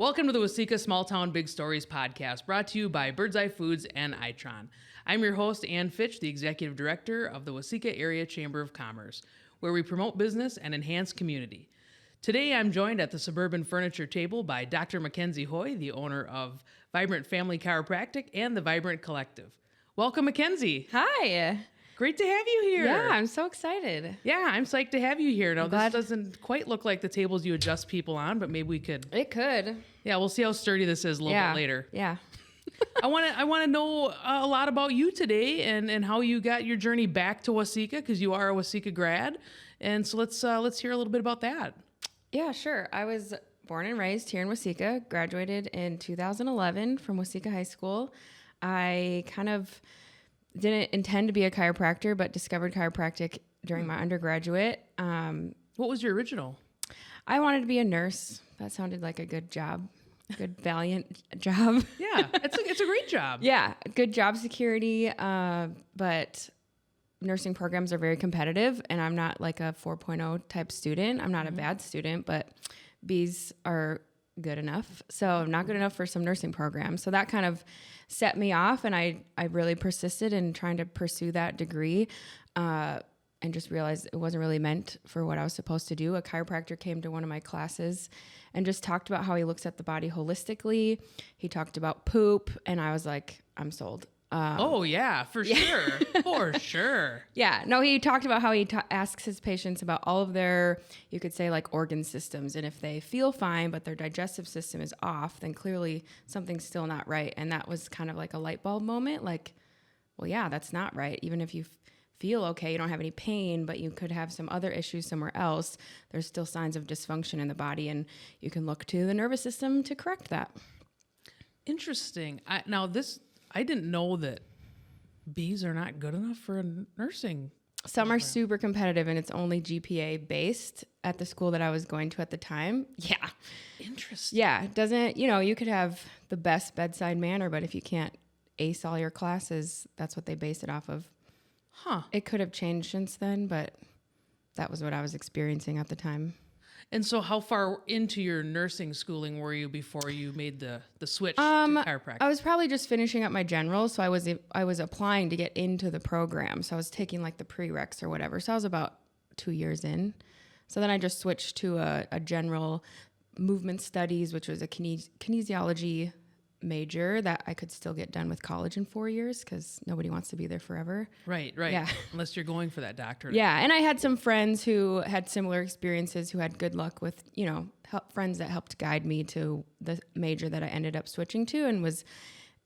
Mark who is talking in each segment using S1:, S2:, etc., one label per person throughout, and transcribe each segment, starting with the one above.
S1: Welcome to the Waseca Small Town Big Stories podcast, brought to you by Bird's Eye Foods and Itron. I'm your host, Ann Fitch, the Executive Director of the Waseca Area Chamber of Commerce, where we promote business and enhance community. Today, I'm joined at the Suburban Furniture Table by Dr. Mackenzie Hoy, the owner of Vibrant Family Chiropractic and the Vibrant Collective. Welcome, Mackenzie.
S2: Hi.
S1: Great to have you here.
S2: Yeah, I'm so excited.
S1: Yeah, I'm psyched to have you here. Now,
S2: glad-
S1: this doesn't quite look like the tables you adjust people on, but maybe we could.
S2: It could.
S1: Yeah, we'll see how sturdy this is a little bit later.
S2: Yeah.
S1: I want to know a lot about you today and how you got your journey back to Waseca, because you are a Waseca grad. And so let's hear a little bit about that.
S2: Yeah, sure. I was born and raised here in Waseca, graduated in 2011 from Waseca High School. I kind of didn't intend to be a chiropractor, but discovered chiropractic during my undergraduate.
S1: What was your original?
S2: I wanted to be a nurse. That sounded like a good job, good valiant job.
S1: Yeah, it's a great job.
S2: Yeah, good job security, but nursing programs are very competitive, and I'm not like a 4.0 type student. I'm not a bad student, but B's are good enough. So not good enough for some nursing programs. So that kind of set me off, and I really persisted in trying to pursue that degree, and just realized it wasn't really meant for what I was supposed to do. A chiropractor came to one of my classes and just talked about how he looks at the body holistically. He talked about poop, and I was like, I'm sold.
S1: Oh, yeah, for sure. For sure.
S2: Yeah. No, he talked about how he asks his patients about all of their, you could say, like organ systems. And if they feel fine, but their digestive system is off, then clearly something's still not right. And that was kind of like a light bulb moment. Like, well, yeah, that's not right. Even if you feel okay, you don't have any pain, but you could have some other issues somewhere else, there's still signs of dysfunction in the body. And you can look to the nervous system to correct that.
S1: Interesting. I didn't know that B's are not good enough for a nursing.
S2: Some are super competitive, and it's only GPA based at the school that I was going to at the time. Yeah.
S1: Interesting.
S2: Yeah. It doesn't, you could have the best bedside manner, but if you can't ace all your classes, that's what they base it off of.
S1: Huh.
S2: It could have changed since then, but that was what I was experiencing at the time.
S1: And so how far into your nursing schooling were you before you made the switch to chiropractic?
S2: I was probably just finishing up my general, so I was applying to get into the program. So I was taking like the prereqs or whatever. So I was about 2 years in. So then I just switched to a general movement studies, which was a kinesiology major that I could still get done with college in 4 years, because nobody wants to be there forever.
S1: Right.
S2: Yeah.
S1: Unless you're going for that doctorate.
S2: Yeah, and I had some friends who had similar experiences, who had good luck with, friends that helped guide me to the major that I ended up switching to, and was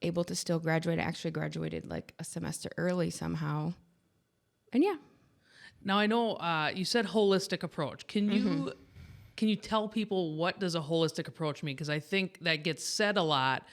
S2: able to still graduate. I actually graduated like a semester early somehow. And yeah.
S1: Now I know you said holistic approach. Can you tell people, what does a holistic approach mean? Because I think that gets said a lot,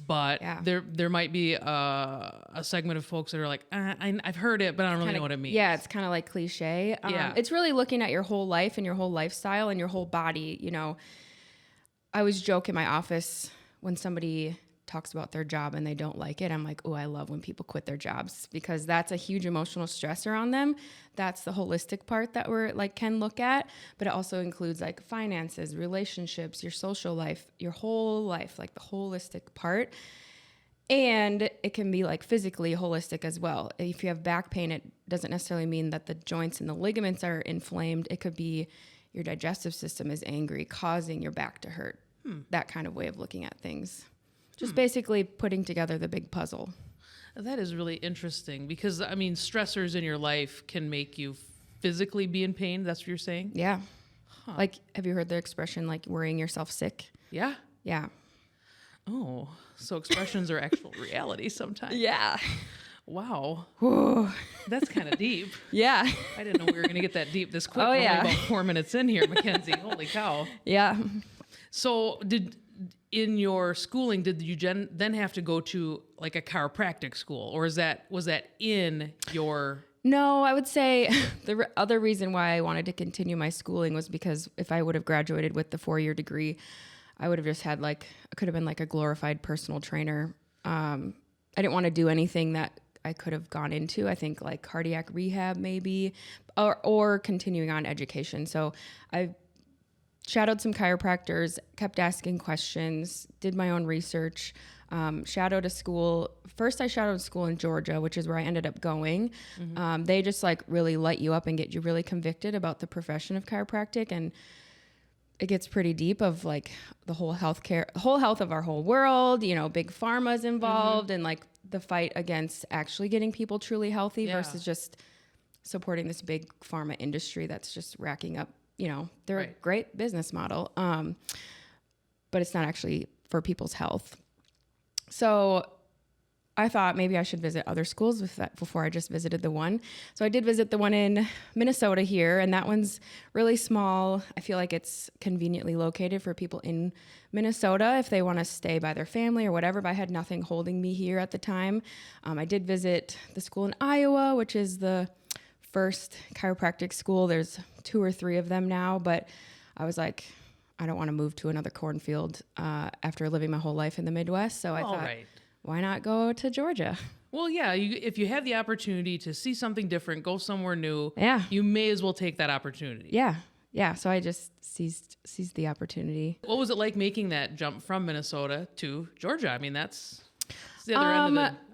S1: but there might be a segment of folks that are like, I've heard it, but I don't really know what it means.
S2: Yeah, it's kind of like cliche. It's really looking at your whole life and your whole lifestyle and your whole body. I always joke in my office when somebody talks about their job and they don't like it. I'm like, oh, I love when people quit their jobs, because that's a huge emotional stressor on them. That's the holistic part that we're can look at, but it also includes like finances, relationships, your social life, your whole life, like the holistic part. And it can be like physically holistic as well. If you have back pain, it doesn't necessarily mean that the joints and the ligaments are inflamed. It could be your digestive system is angry, causing your back to hurt. That kind of way of looking at things. Just basically putting together the big puzzle.
S1: That is really interesting, because, stressors in your life can make you physically be in pain. That's what you're saying?
S2: Yeah. Huh. Like, have you heard the expression, like, worrying yourself sick?
S1: Yeah.
S2: Yeah.
S1: Oh, so expressions are actual reality sometimes.
S2: Yeah.
S1: Wow.
S2: Whew.
S1: That's kind of deep.
S2: Yeah.
S1: I didn't know we were going to get that deep this quick.
S2: Oh,
S1: We're
S2: yeah.
S1: only about 4 minutes in here, Mackenzie. Holy cow.
S2: Yeah.
S1: So in your schooling, did you then have to go to like a chiropractic school, or was that in your?
S2: No, I would say the other reason why I wanted to continue my schooling was because if I would have graduated with the 4-year degree, I would have just had I could have been like a glorified personal trainer. I didn't want to do anything that I could have gone into. I think like cardiac rehab maybe, or continuing on education. So I shadowed some chiropractors, kept asking questions, did my own research, shadowed a school. First, I shadowed a school in Georgia, which is where I ended up going. They just like really light you up and get you really convicted about the profession of chiropractic. And it gets pretty deep of like the whole health of our whole world, you know, big pharma's involved and like the fight against actually getting people truly healthy versus just supporting this big pharma industry that's just racking up, you know, they're a great business model. But it's not actually for people's health. So I thought maybe I should visit other schools with that before I just visited the one. So I did visit the one in Minnesota here, and that one's really small. I feel like it's conveniently located for people in Minnesota if they want to stay by their family or whatever, but I had nothing holding me here at the time. I did visit the school in Iowa, which is the first chiropractic school. There's 2 or 3 of them now, but I was like, I don't want to move to another cornfield after living my whole life in the Midwest. So I thought, why not go to Georgia?
S1: Well, yeah, if you have the opportunity to see something different, go somewhere new, you may as well take that opportunity.
S2: Yeah. So I just seized the opportunity.
S1: What was it like making that jump from Minnesota to Georgia? I mean, that's the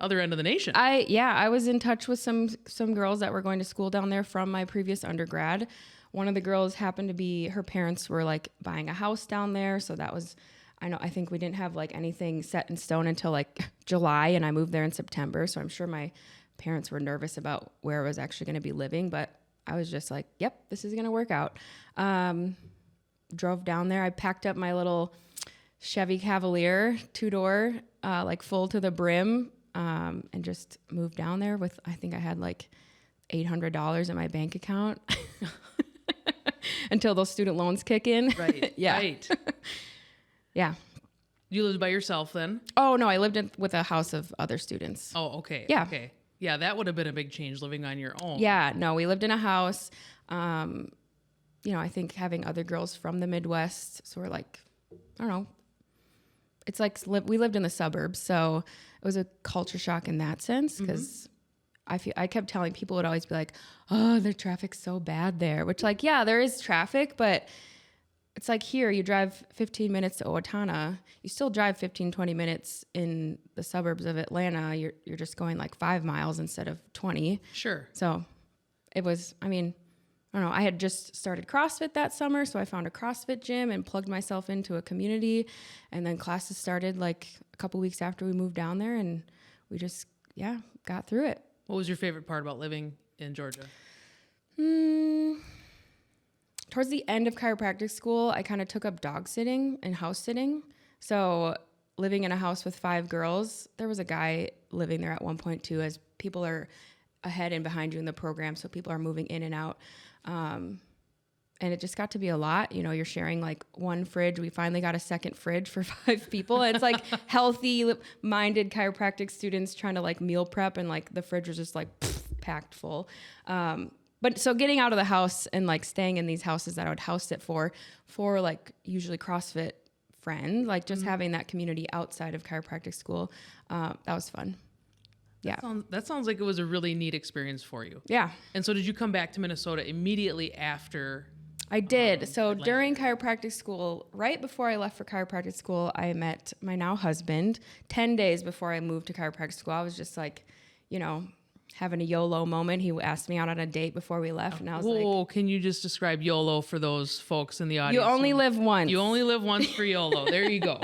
S1: other end of the nation.
S2: I was in touch with some girls that were going to school down there from my previous undergrad. One of the girls happened to be, her parents were like buying a house down there. So that was, I think we didn't have like anything set in stone until like July, and I moved there in September. So I'm sure my parents were nervous about where I was actually going to be living, but I was just like, yep, this is going to work out. Drove down there. I packed up my little Chevy Cavalier 2-door, like full to the brim, and just moved down there with, I think I had like $800 in my bank account until those student loans kick in.
S1: Right. Right.
S2: Yeah.
S1: You lived by yourself then?
S2: Oh, no, I lived with a house of other students.
S1: Oh, okay.
S2: Yeah.
S1: Okay. Yeah, that would have been a big change living on your own.
S2: Yeah, no, we lived in a house. You know, I think having other girls from the Midwest, so we're like, I don't know. It's like we lived in the suburbs, so it was a culture shock in that sense because I kept telling people would always be like, oh, the traffic's so bad there, which like, yeah, there is traffic, but it's like here, you drive 15 minutes to Owatonna. You still drive 15, 20 minutes in the suburbs of Atlanta. You're just going like 5 miles instead of 20.
S1: Sure.
S2: So it was, I mean, I don't know. I had just started CrossFit that summer, so I found a CrossFit gym and plugged myself into a community. And then classes started like a couple weeks after we moved down there, and we just, got through it.
S1: What was your favorite part about living in Georgia?
S2: Towards the end of chiropractic school, I kind of took up dog sitting and house sitting. So living in a house with 5 girls, there was a guy living there at one point too, as people are ahead and behind you in the program. So people are moving in and out. And it just got to be a lot. You know, you're sharing like one fridge. We finally got a second fridge for 5 people. And it's like healthy-minded chiropractic students trying to like meal prep, and like the fridge was just like packed full. But so getting out of the house and like staying in these houses that I would house sit for like usually CrossFit friends, like just having that community outside of chiropractic school, that was fun. Yeah.
S1: That sounds like it was a really neat experience for you.
S2: Yeah.
S1: And so did you come back to Minnesota immediately after?
S2: I did. So
S1: Atlanta?
S2: During chiropractic school, right before I left for chiropractic school, I met my now husband. 10 days before I moved to chiropractic school, I was just like, you know, having a YOLO moment. He asked me out on a date before we left, and I was like,
S1: can you just describe YOLO for those folks in the audience?
S2: You only live once.
S1: You only live once for YOLO. There you go.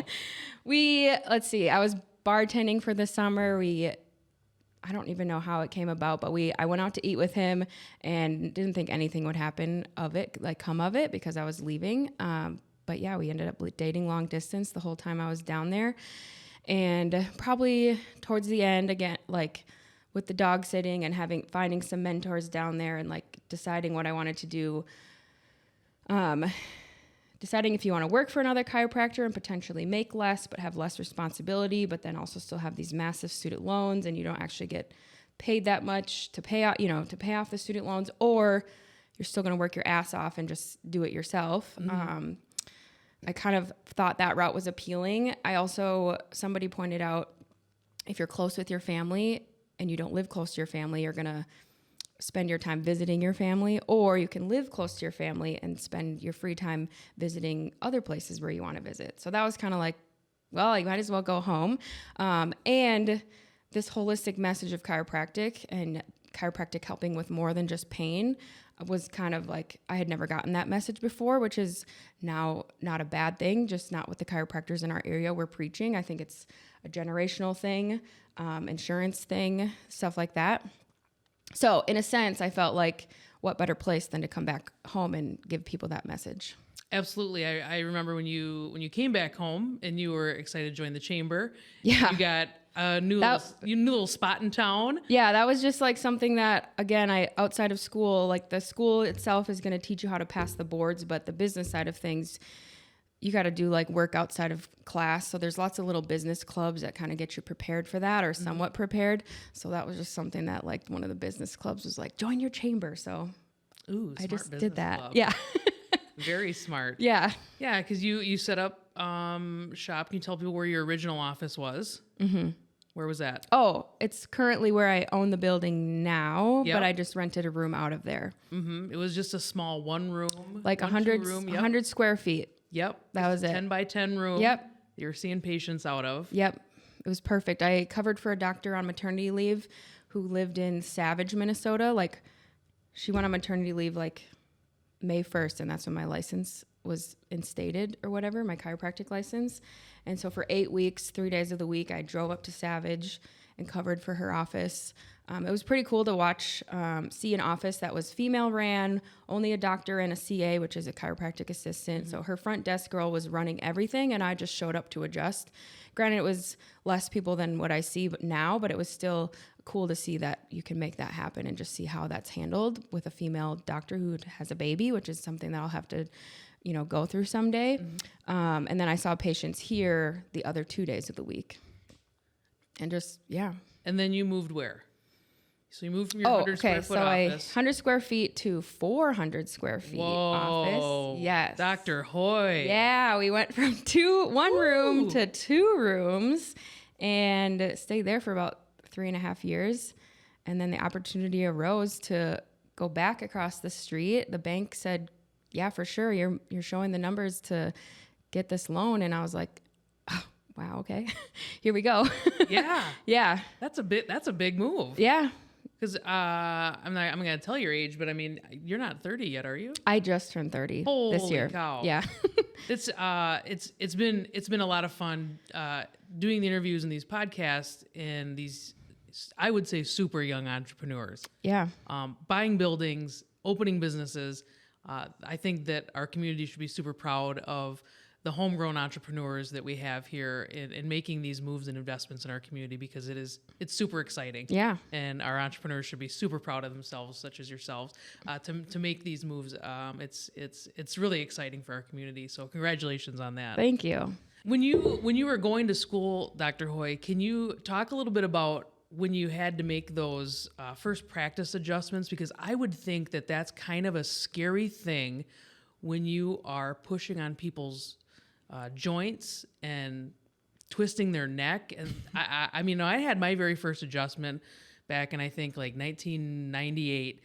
S2: Let's see, I was bartending for the summer. I don't even know how it came about, but I went out to eat with him and didn't think anything would come of it because I was leaving. But yeah, we ended up dating long distance the whole time I was down there. And probably towards the end, again, like with the dog sitting and finding some mentors down there and like deciding what I wanted to do, deciding if you want to work for another chiropractor and potentially make less but have less responsibility, but then also still have these massive student loans and you don't actually get paid that much to pay out, to pay off the student loans, or you're still going to work your ass off and just do it yourself. I kind of thought that route was appealing. Somebody pointed out, if you're close with your family and you don't live close to your family, you're going to spend your time visiting your family, or you can live close to your family and spend your free time visiting other places where you want to visit. So that was kind of like, well, you might as well go home. And this holistic message of chiropractic and chiropractic helping with more than just pain was kind of like, I had never gotten that message before, which is now not a bad thing, just not with the chiropractors in our area we're preaching. I think it's a generational thing, insurance thing, stuff like that. So in a sense, I felt like what better place than to come back home and give people that message.
S1: Absolutely. I remember when you came back home and you were excited to join the chamber.
S2: Yeah.
S1: You got a new little spot in town.
S2: Yeah, that was just like something that, again, outside of school, like the school itself is going to teach you how to pass the boards, but the business side of things, you got to do like work outside of class. So there's lots of little business clubs that kind of get you prepared for that or somewhat prepared. So that was just something that like one of the business clubs was like, join your chamber. So I just did that. Club. Yeah.
S1: Very smart.
S2: Yeah.
S1: Yeah, because you set up shop. Can you tell people where your original office was?
S2: Mm-hmm.
S1: Where was that?
S2: Oh, it's currently where I own the building now, but I just rented a room out of there.
S1: Mm-hmm. It was just a small one room.
S2: Like 100 square feet.
S1: Yep.
S2: That was it.
S1: 10 by 10 room.
S2: Yep.
S1: You're seeing patients out of.
S2: Yep. It was perfect. I covered for a doctor on maternity leave who lived in Savage, Minnesota. Like she went on maternity leave like May 1st, and that's when my license was instated or whatever, my chiropractic license. And so for 8 weeks, 3 days of the week, I drove up to Savage and covered for her office. It was pretty cool to watch, see an office that was female ran, only a doctor and a CA, which is a chiropractic assistant. Mm-hmm. So her front desk girl was running everything, and I just showed up to adjust. Granted, it was less people than what I see now, but it was still cool to see that you can make that happen and just see how that's handled with a female doctor who has a baby, which is something that I'll have to, go through someday. Mm-hmm. And then I saw patients here the other 2 days of the week. And just, yeah.
S1: And then you moved where? So you moved from your 100 square foot office.
S2: 100 square feet to 400 square feet office. Yes.
S1: Dr. Hoy.
S2: Yeah, we went from one room to 2 rooms and stayed there for about 3.5 years. And then the opportunity arose to go back across the street. The bank said, yeah, for sure, you're showing the numbers to get this loan. And I was like, oh, wow, okay, here we go.
S1: Yeah.
S2: Yeah.
S1: That's a big move.
S2: Yeah.
S1: Because I'm going to tell your age, but I mean, you're not 30 yet, are you?
S2: I just turned 30 this year.
S1: Holy cow.
S2: Yeah.
S1: It's been a lot of fun doing the interviews and these podcasts and these, I would say, super young entrepreneurs.
S2: Yeah.
S1: Buying buildings, opening businesses. I think that our community should be super proud of the homegrown entrepreneurs that we have here in making these moves and investments in our community, because it's super exciting.
S2: Yeah.
S1: And our entrepreneurs should be super proud of themselves, such as yourselves, to make these moves. It's really exciting for our community. So congratulations on that.
S2: Thank you.
S1: When you were going to school, Dr. Hoy, can you talk a little bit about when you had to make those first practice adjustments? Because I would think that that's kind of a scary thing when you are pushing on people's joints and twisting their neck. And I mean, I had my very first adjustment back in, I think, like 1998.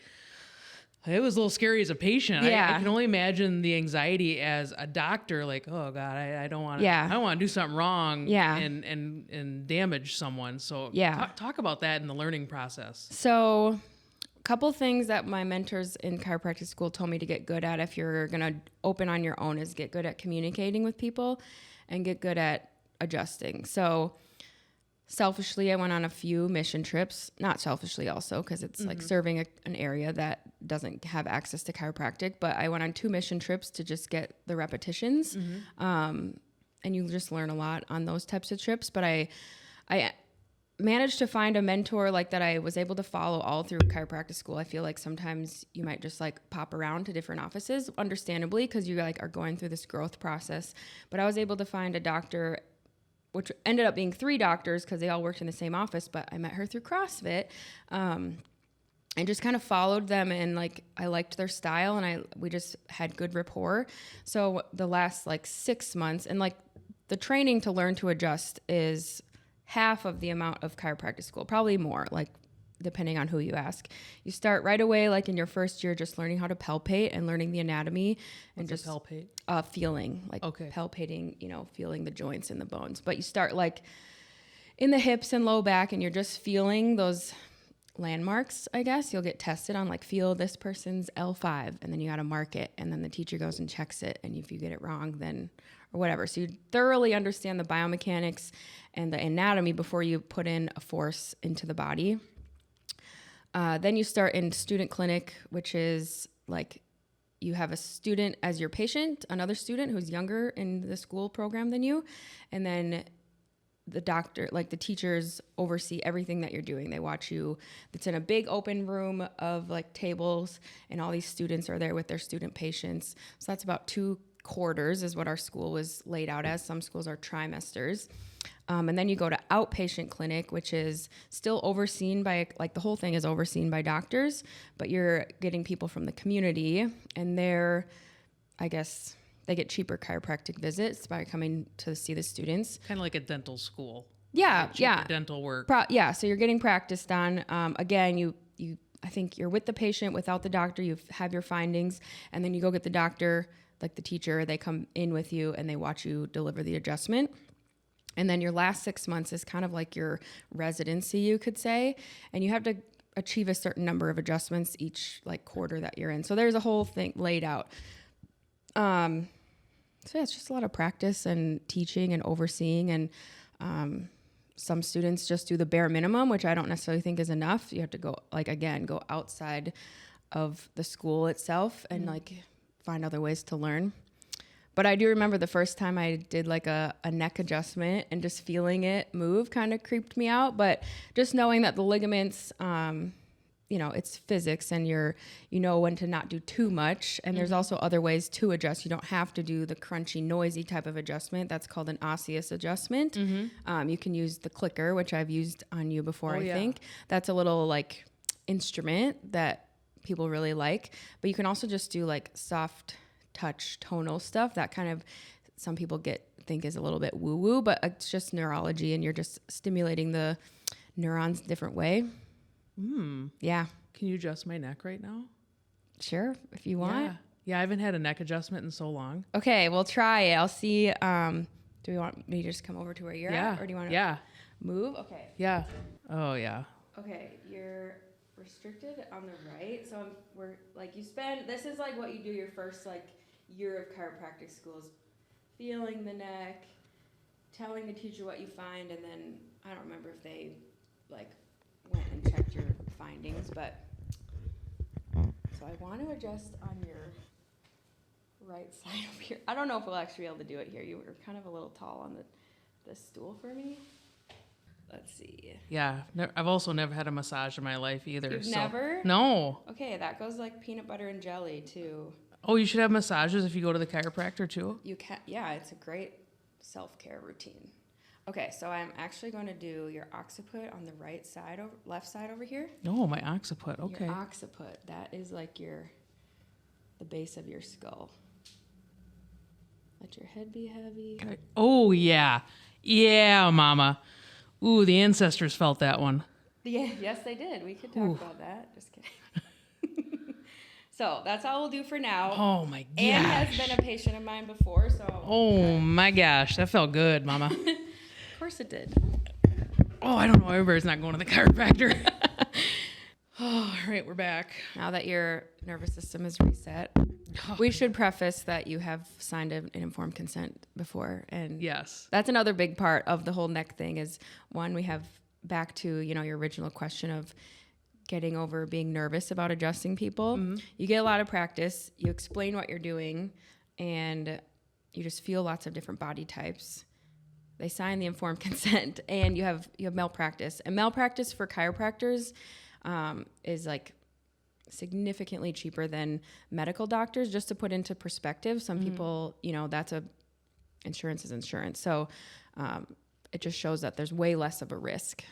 S1: It was a little scary as a patient.
S2: Yeah.
S1: I can only imagine the anxiety as a doctor, like, oh God, I don't want to,
S2: Yeah.
S1: I don't want to do something wrong.
S2: Yeah.
S1: And damage someone. So
S2: Yeah.
S1: talk about that in the learning process.
S2: So a couple things that my mentors in chiropractic school told me to get good at if you're going to open on your own is get good at communicating with people and get good at adjusting. So selfishly, I went on a few mission trips, not selfishly also, because it's like serving an area that doesn't have access to chiropractic, but I went on 2 mission trips to just get the repetitions. And you just learn a lot on those types of trips. But I managed to find a mentor like that I was able to follow all through chiropractic school. I feel like sometimes you might just like pop around to different offices, understandably, because you like are going through this growth process. But I was able to find a doctor, which ended up being 3 doctors because they all worked in the same office, but I met her through CrossFit, and just kind of followed them, and like I liked their style, and we just had good rapport. So the last like 6 months, and like the training to learn to adjust is half of the amount of chiropractic school, probably more, like depending on who you ask. You start right away, like in your first year, just learning how to palpate and learning the anatomy. And
S1: What's
S2: just
S1: palpate?
S2: Feeling, like
S1: Okay.
S2: palpating, feeling the joints in the bones. But you start like in the hips and low back, and you're just feeling those landmarks, I guess. You'll get tested on like, feel this person's L5, and then you got to mark it, and then the teacher goes and checks it, and if you get it wrong, then or whatever. So you thoroughly understand the biomechanics and the anatomy before you put in a force into the body. Then you start in student clinic, which is like you have a student as your patient, another student who's younger in the school program than you, and then the doctor, like the teachers, oversee everything that you're doing. They watch you. It's in a big open room of like tables, and all these students are there with their student patients. So that's about 2 quarters is what our school was laid out as. Some schools are trimesters. And then you go to outpatient clinic, which is still overseen by, like the whole thing is overseen by doctors, but you're getting people from the community, and they're, I guess, they get cheaper chiropractic visits by coming to see the students.
S1: Kind of like a dental school.
S2: Yeah,
S1: yeah. Dental work.
S2: So you're getting practiced on. Again, you I think you're with the patient without the doctor. You have your findings, and then you go get the doctor, like the teacher. They come in with you, and they watch you deliver the adjustment. And then your last 6 months is kind of like your residency, you could say, and you have to achieve a certain number of adjustments each like quarter that you're in. So there's a whole thing laid out. So yeah, it's just a lot of practice and teaching and overseeing, and some students just do the bare minimum, which I don't necessarily think is enough. You have to go go outside of the school itself and like find other ways to learn. But I do remember the first time I did like a neck adjustment, and just feeling it move kind of creeped me out. But just knowing that the ligaments, it's physics, and you know when to not do too much. And there's also other ways to adjust. You don't have to do the crunchy, noisy type of adjustment. That's called an osseous adjustment. You can use the clicker, which I've used on you before, I think. That's a little like instrument that people really like. But you can also just do like soft touch tonal stuff that kind of some people think is a little bit woo-woo, but it's just neurology, and you're just stimulating the neurons a different way. Yeah.
S1: Can you adjust my neck right now?
S2: Sure, if you want.
S1: Yeah, I haven't had a neck adjustment in so long.
S2: Okay, we'll try it. I'll see. Do we want me to just come over to where you're at? Or do you want to move? Okay.
S1: Yeah. Oh, yeah.
S2: Okay, you're restricted on the right. So this is like what you do your first like year of chiropractic school, is feeling the neck, telling the teacher what you find, and then I don't remember if they like went and checked your findings, but so I want to adjust on your right side over here. I don't know if we'll actually be able to do it here. You were kind of a little tall on the stool for me. Let's see.
S1: Yeah, I've also never had a massage in my life either.
S2: You've never?
S1: No.
S2: Okay, that goes like peanut butter and jelly too.
S1: Oh, you should have massages if you go to the chiropractor too?
S2: You can. Yeah, it's a great self-care routine. Okay, so I'm actually going to do your occiput on the right side, left side over here.
S1: Oh, my occiput. Okay.
S2: Your occiput. That is like the base of your skull. Let your head be heavy.
S1: Okay. Oh, yeah. Yeah, mama. Ooh, the ancestors felt that one.
S2: Yeah, yes, they did. We could talk about that. Just kidding. So that's all we'll do for now.
S1: Oh, my gosh.
S2: Ann has been a patient of mine before, so.
S1: Oh, my gosh. That felt good, mama.
S2: Of course it did.
S1: Oh, I don't know. Everybody's not going to the chiropractor. Oh, all right, we're back.
S2: Now that your nervous system is reset, we should preface that you have signed an informed consent before. And
S1: yes,
S2: that's another big part of the whole neck thing is, one, we have back to, your original question of getting over being nervous about adjusting people. You get a lot of practice. You explain what you're doing, and you just feel lots of different body types. They sign the informed consent, and you have malpractice. And malpractice for chiropractors is like significantly cheaper than medical doctors. Just to put into perspective, some people, insurance is insurance. So it just shows that there's way less of a risk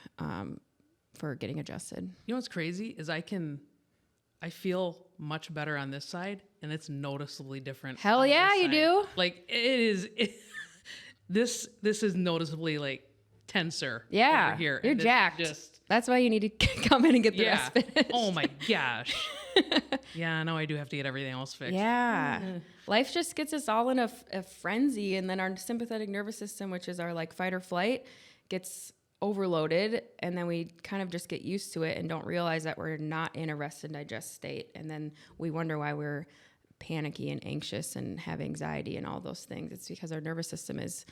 S2: for getting adjusted.
S1: You know what's crazy is I feel much better on this side, and it's noticeably different.
S2: Hell yeah, you do.
S1: Like this is noticeably like tenser.
S2: Yeah,
S1: over here.
S2: You're jacked.
S1: Just
S2: That's why you need to come in and get the rest finished.
S1: Oh my gosh. Yeah, no, I do have to get everything else fixed.
S2: Yeah. Life just gets us all in a frenzy, and then our sympathetic nervous system, which is our like fight or flight, gets overloaded, and then we kind of just get used to it and don't realize that we're not in a rest and digest state. And then we wonder why we're panicky and anxious and have anxiety and all those things. It's because our nervous system is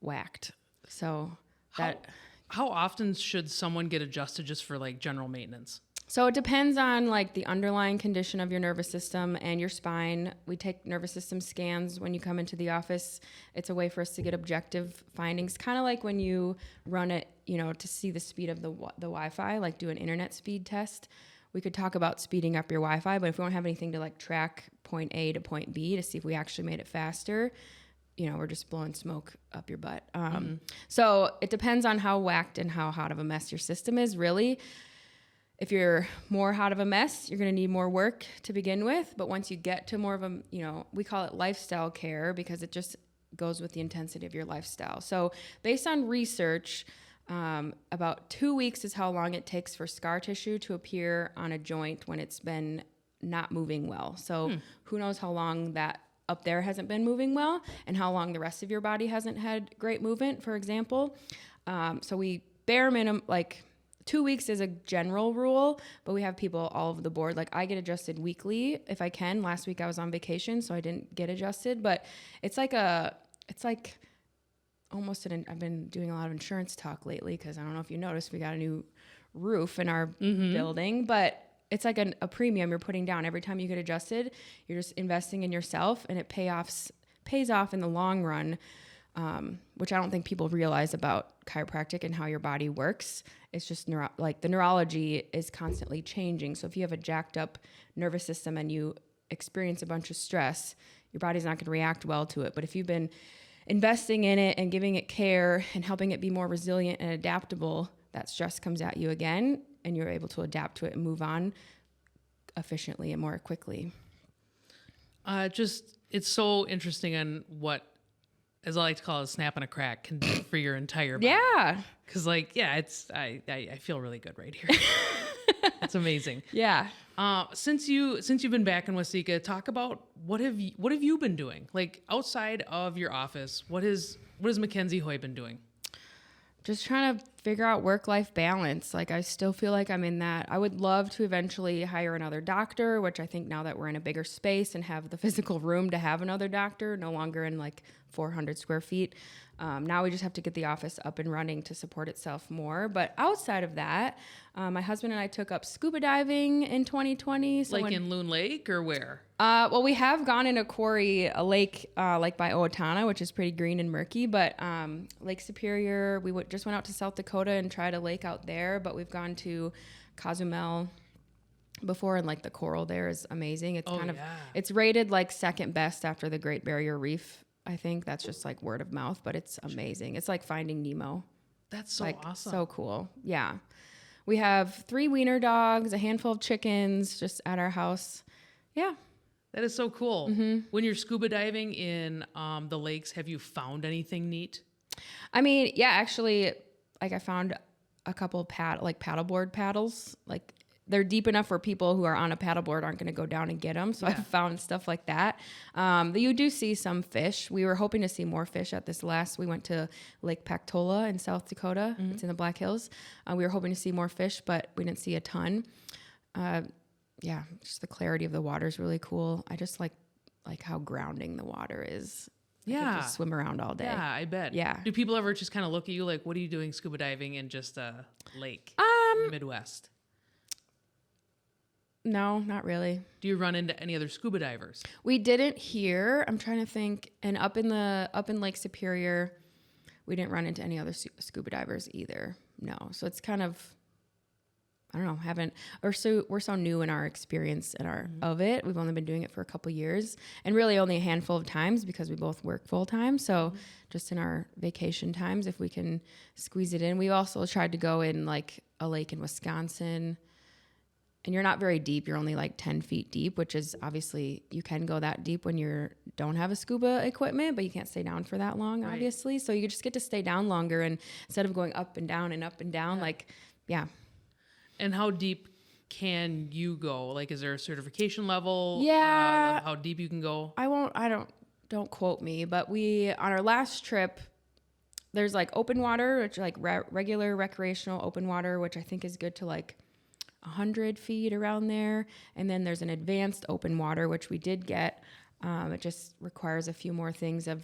S2: whacked. So
S1: how often should someone get adjusted just for like general maintenance?
S2: So it depends on like the underlying condition of your nervous system and your spine. We take nervous system scans when you come into the office. It's a way for us to get objective findings, kind of like when you run it, to see the speed of the Wi-Fi, like do an internet speed test. We could talk about speeding up your Wi-Fi, but if we don't have anything to like track point A to point B to see if we actually made it faster, we're just blowing smoke up your butt. So it depends on how whacked and how hot of a mess your system is, really. If you're more hot of a mess, you're going to need more work to begin with. But once you get to more of a, we call it lifestyle care because it just goes with the intensity of your lifestyle. So based on research, about 2 weeks is how long it takes for scar tissue to appear on a joint when it's been not moving well. So who knows how long that up there hasn't been moving well and how long the rest of your body hasn't had great movement, for example. So we bare minimum, like 2 weeks is a general rule, but we have people all over the board. Like I get adjusted weekly if I can. Last week I was on vacation, so I didn't get adjusted, but it's like almost I've been doing a lot of insurance talk lately because I don't know if you noticed, we got a new roof in our building, but it's like a premium you're putting down every time you get adjusted. You're just investing in yourself, and it pays off in the long run, which I don't think people realize about chiropractic and how your body works. It's just the neurology is constantly changing. So if you have a jacked up nervous system and you experience a bunch of stress, your body's not going to react well to it. But if you've been investing in it and giving it care and helping it be more resilient and adaptable, that stress comes at you again, and you're able to adapt to it and move on efficiently and more quickly.
S1: It's so interesting on what, as I like to call it, a snap and a crack can do for your entire body.
S2: Yeah.
S1: Because I feel really good right here. It's amazing.
S2: Yeah.
S1: Since you've been back in Waseca, talk about what have you been doing? Like outside of your office, what has Mackenzie Hoy been doing?
S2: Just trying to figure out work-life balance. Like I still feel like I'm in that. I would love to eventually hire another doctor, which I think now that we're in a bigger space and have the physical room to have another doctor, no longer in like 400 square feet. Now we just have to get the office up and running to support itself more. But outside of that, my husband and I took up scuba diving in 2020. So
S1: in Loon Lake or where?
S2: Well, we have gone in a lake like by Owatonna, which is pretty green and murky. But Lake Superior, we just went out to South Dakota and tried a lake out there. But we've gone to Cozumel before, and like the coral there is amazing. It's it's rated like second best after the Great Barrier Reef. I think that's just like word of mouth, but it's amazing. It's like Finding Nemo.
S1: That's so awesome.
S2: So cool. Yeah. We have 3 wiener dogs, a handful of chickens just at our house. Yeah.
S1: That is so cool. When you're scuba diving in the lakes, have you found anything neat?
S2: I mean, yeah, actually, like I found a couple paddleboard paddles. Like they're deep enough where people who are on a paddleboard aren't going to go down and get them. So I found stuff like that. You do see some fish. We were hoping to see more fish at this we went to Lake Pactola in South Dakota. It's in the Black Hills. We were hoping to see more fish, but we didn't see a ton. Just the clarity of the water is really cool. I just like how grounding the water is. I could just swim around all day.
S1: Yeah, I bet.
S2: Yeah.
S1: Do people ever just kind of look at you like, what are you doing scuba diving in just a lake in the Midwest?
S2: No, not really.
S1: Do you run into any other scuba divers?
S2: We didn't here. I'm trying to think. And up in Lake Superior, we didn't run into any other scuba divers either. No. So it's kind of, I don't know, we're so new in our experience of it. We've only been doing it for a couple years, and really only a handful of times because we both work full time. So just in our vacation times, if we can squeeze it in. We also tried to go in like a lake in Wisconsin. And you're not very deep. You're only like 10 feet deep, which is obviously you can go that deep when you don't have a scuba equipment, but you can't stay down for that long, obviously. So you just get to stay down longer, and instead of going up and down and up and down,
S1: And how deep can you go? Like, is there a certification level?
S2: Yeah.
S1: Of how deep you can go?
S2: Don't quote me, but on our last trip, there's like open water, which like regular recreational open water, which I think is good to like 100 feet around there. And then there's an advanced open water, which we did get. It just requires a few more things of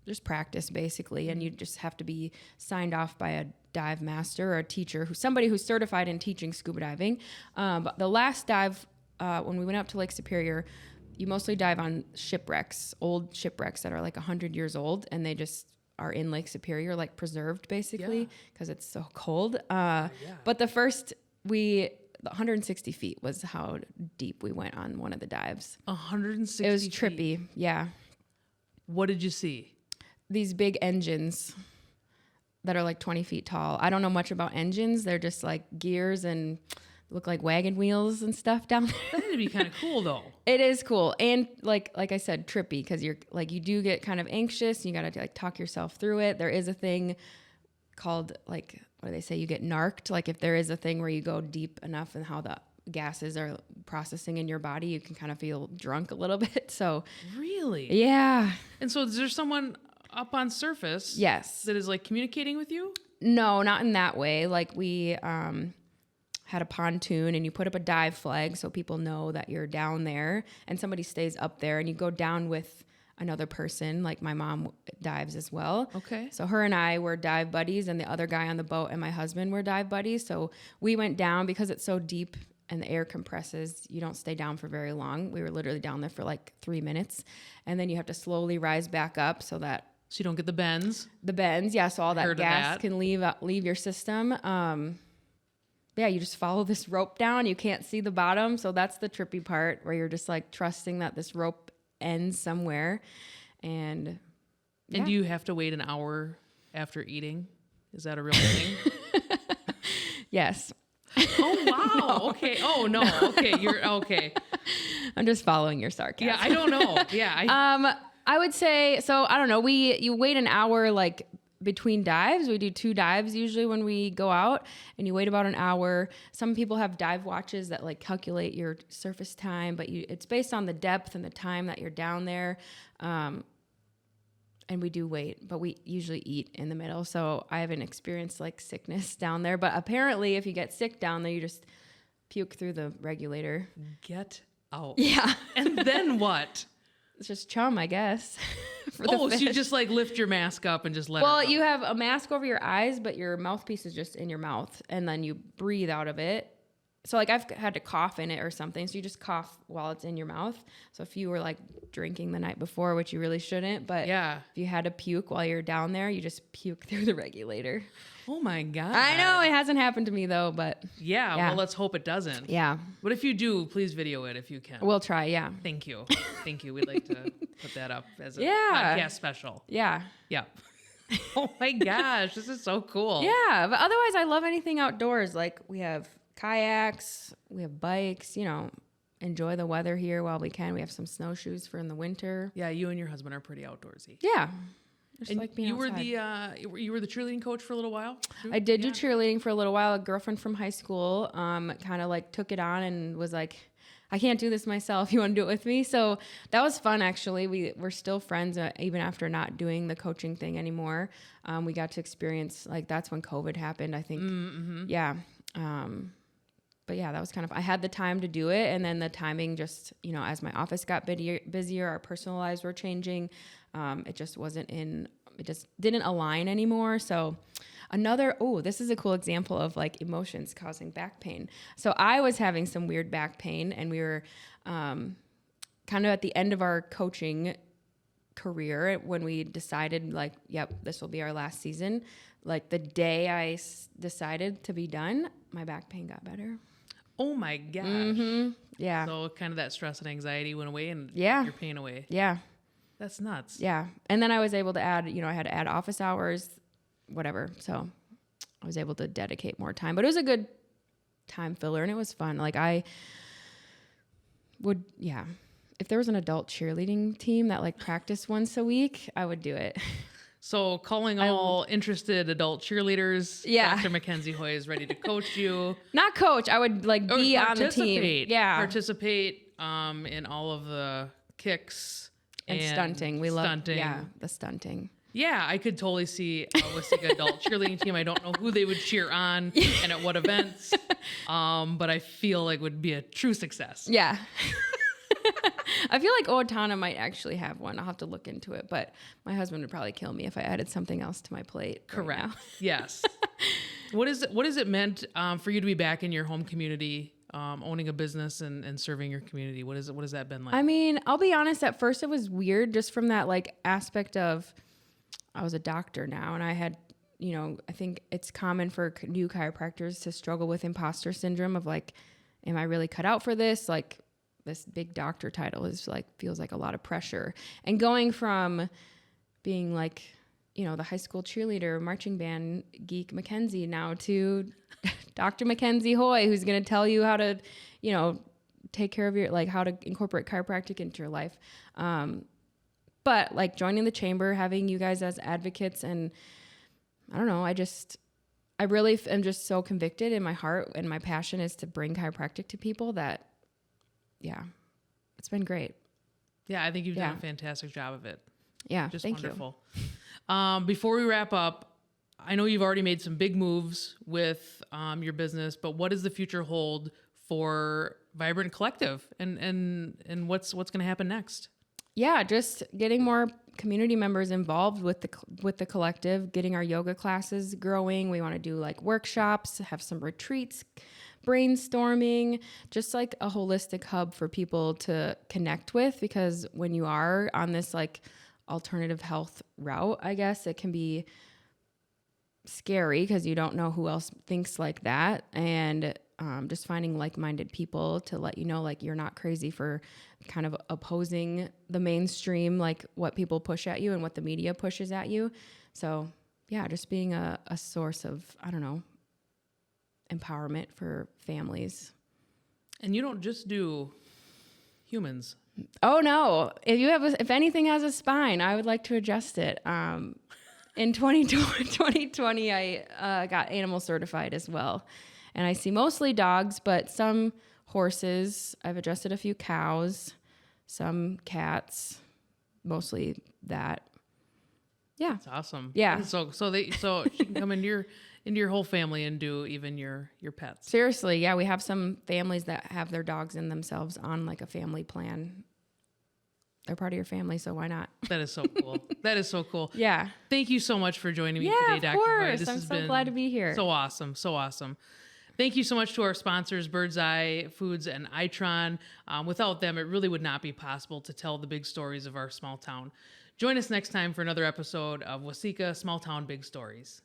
S2: just practice basically. And you just have to be signed off by a dive master or a teacher, somebody who's certified in teaching scuba diving. But the last dive, when we went up to Lake Superior, you mostly dive on shipwrecks, old shipwrecks that are like 100 years old, and they just are in Lake Superior, like preserved basically because it's so cold. But the first, 160 feet was how deep we went on one of the dives.
S1: 160
S2: It was trippy.
S1: feet.
S2: Yeah.
S1: What did you see?
S2: These big engines that are like 20 feet tall. I don't know much about engines. They're just like gears and look like wagon wheels and stuff down there.
S1: That'd be kind of cool though.
S2: It is cool. And like I said, trippy because you're like, you do get kind of anxious. You got to like talk yourself through it. There is a thing called like, what do they say? You get narked. Like if there is a thing where you go deep enough and how the gases are processing in your body, you can kind of feel drunk a little bit. So
S1: really?
S2: Yeah.
S1: And so is there someone up on surface?
S2: Yes.
S1: That is like communicating with you?
S2: No, not in that way. Like we, had a pontoon and you put up a dive flag so people know that you're down there and somebody stays up there and you go down with another person. Like my mom dives as well.
S1: Okay.
S2: So her and I were dive buddies and the other guy on the boat and my husband were dive buddies. So we went down because it's so deep and the air compresses. You don't stay down for very long. We were literally down there for like 3 minutes and then you have to slowly rise back up so
S1: you don't get the bends.
S2: Yeah. So all that gas can leave your system. Yeah, you just follow this rope down. You can't see the bottom. So that's the trippy part where you're just like trusting that this rope ends somewhere. And
S1: do you have to wait an hour after eating? Is that a real thing?
S2: Yes.
S1: Oh, wow. No. Okay. Oh, no. Okay. You're okay.
S2: I'm just following your sarcasm.
S1: Yeah, I don't know. Yeah.
S2: I would say, so I don't know. You wait an hour, like between dives. We do 2 dives usually when we go out and you wait about an hour. Some people have dive watches that like calculate your surface time, but it's based on the depth and the time that you're down there. And we do wait, but we usually eat in the middle. So I haven't experienced like sickness down there, but apparently if you get sick down there, you just puke through the regulator.
S1: Get out.
S2: Yeah.
S1: And then what?
S2: It's just chum, I guess.
S1: So you just like lift your mask up and just let it go.
S2: You have a mask over your eyes, but your mouthpiece is just in your mouth, and then you breathe out of it. So like I've had to cough in it or something, so you just cough while it's in your mouth. So if you were like drinking the night before, which you really shouldn't, but if you had to puke while you're down there, you just puke through the regulator.
S1: Oh my God.
S2: I know it hasn't happened to me though, but
S1: yeah. Well, let's hope it doesn't.
S2: Yeah.
S1: But if you do, please video it if you can.
S2: We'll try. Yeah.
S1: Thank you. Thank you. We'd like to put that up as a podcast special.
S2: Yeah.
S1: Yeah. Oh my gosh. This is so cool.
S2: Yeah. But otherwise I love anything outdoors. Like we have kayaks, we have bikes, enjoy the weather here while we can. We have some snowshoes for in the winter.
S1: Yeah. You and your husband are pretty outdoorsy.
S2: Yeah.
S1: And like being outside. You were the cheerleading coach for a little while?
S2: I did do cheerleading for a little while. A girlfriend from high school kind of like took it on and was like, I can't do this myself. You want to do it with me? So that was fun, actually. We're still friends even after not doing the coaching thing anymore. We got to experience, like, that's when COVID happened, I think. Mm-hmm. Yeah. But yeah, that was kind of, I had the time to do it. And then the timing just, as my office got busier, our personal lives were changing. It just it just didn't align anymore. So this is a cool example of like emotions causing back pain. So I was having some weird back pain and we were kind of at the end of our coaching career when we decided like, yep, this will be our last season. Like the day I decided to be done, my back pain got better.
S1: Oh my gosh.
S2: Mm-hmm. Yeah.
S1: So kind of that stress and anxiety went away and your pain away.
S2: Yeah.
S1: That's nuts.
S2: Yeah. And then I was able to add, I had to add office hours, whatever. So I was able to dedicate more time, but it was a good time filler and it was fun. Like I would, if there was an adult cheerleading team that like practiced once a week, I would do it.
S1: So calling all interested adult cheerleaders,
S2: Yeah.
S1: Dr. Mackenzie Hoy is ready to coach you.
S2: Not coach. I would like be on the team. Yeah.
S1: Participate in all of the kicks.
S2: And stunting. We
S1: stunting.
S2: love the stunting.
S1: Yeah, I could totally see a Waseca adult cheerleading team. I don't know who they would cheer on and at what events, but I feel like would be a true success.
S2: Yeah. I feel like Owatonna might actually have one. I'll have to look into it, but my husband would probably kill me if I added something else to my plate.
S1: Correct.
S2: Right now.
S1: Yes. What is it meant for you to be back in your home community, owning a business and serving your community? What has that been like?
S2: I mean, I'll be honest, at first it was weird just from that like aspect of I was a doctor now and I had, I think it's common for new chiropractors to struggle with imposter syndrome of like, am I really cut out for this? Like this big doctor title is like, feels like a lot of pressure. And going from being like, the high school cheerleader, marching band geek Mackenzie now to Dr. Mackenzie Hoy, who's going to tell you how to, take care of how to incorporate chiropractic into your life. But like joining the chamber, having you guys as advocates, and I don't know, I really am just so convicted in my heart, and my passion is to bring chiropractic to people that, yeah, it's been great.
S1: Yeah, I think you've done a fantastic job of it.
S2: Yeah,
S1: just
S2: thank
S1: wonderful. Before we wrap up, I know you've already made some big moves with your business, but what does the future hold for Vibrant Collective, and what's going to happen next?
S2: Yeah, just getting more community members involved with the collective, getting our yoga classes growing. We want to do like workshops, have some retreats, brainstorming, just like a holistic hub for people to connect with, because when you are on this like alternative health route, I guess it can be scary because you don't know who else thinks like that. And just finding like-minded people to let you know, like, you're not crazy for kind of opposing the mainstream, like what people push at you and what the media pushes at you. So yeah, just being a source of, I don't know, empowerment for families. And
S1: you don't just do humans.
S2: Oh no. If anything has a spine, I would like to adjust it. In 2020, I got animal certified as well. And I see mostly dogs, but some horses. I've adjusted a few cows, some cats, mostly that. Yeah.
S1: That's awesome.
S2: Yeah.
S1: So she can come into your whole family and do even your pets.
S2: Seriously. Yeah. We have some families that have their dogs in themselves on like a family plan. They're part of your family, so why not?
S1: That is so cool. That is so cool.
S2: Yeah.
S1: Thank you so much for joining me today, Dr.
S2: Hoy. Yeah, of course.
S1: I'm
S2: so glad to be here.
S1: So awesome. So awesome. Thank you so much to our sponsors, Bird's Eye Foods and Itron. Without them, it really would not be possible to tell the big stories of our small town. Join us next time for another episode of Waseca Small Town Big Stories.